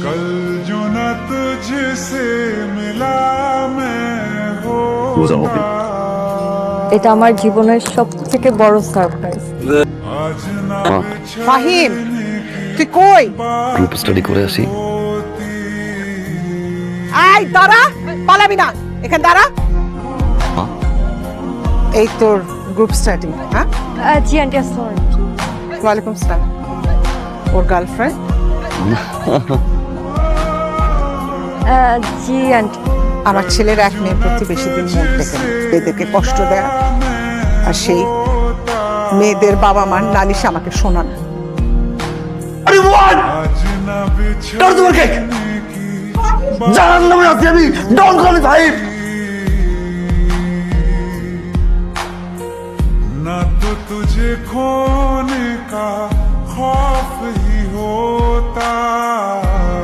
कल जो न तुझसे मिला मैं होता এটা আমার জীবনের সবথেকে বড় সারপ্রাইজ। आज न ফাহিম তুই কই? গ্রুপ স্টাডি করে আসি। আই দাঁড়া, পালাবি না, এখানে দাঁড়া। এই তোর গ্রুপ স্টাডি? হ্যাঁ, জি আন্টি, আসসালামু ওয়ালাইকুম সালাম। ওর গার্লফ্রেন্ড? জি আন্টি। আমার ছেলের এক মেয়ের প্রতি বেশি দিন মন থেকে না, এদেরকে কষ্ট দেয় আর সেই মেয়েদের বাবা মার নালিশ আমাকে শোনান। आज न জাহান্নামে আছি আমি, ডোন্ট কল মি ফাহিম। न तो तुझे खोने का खौफ ही होता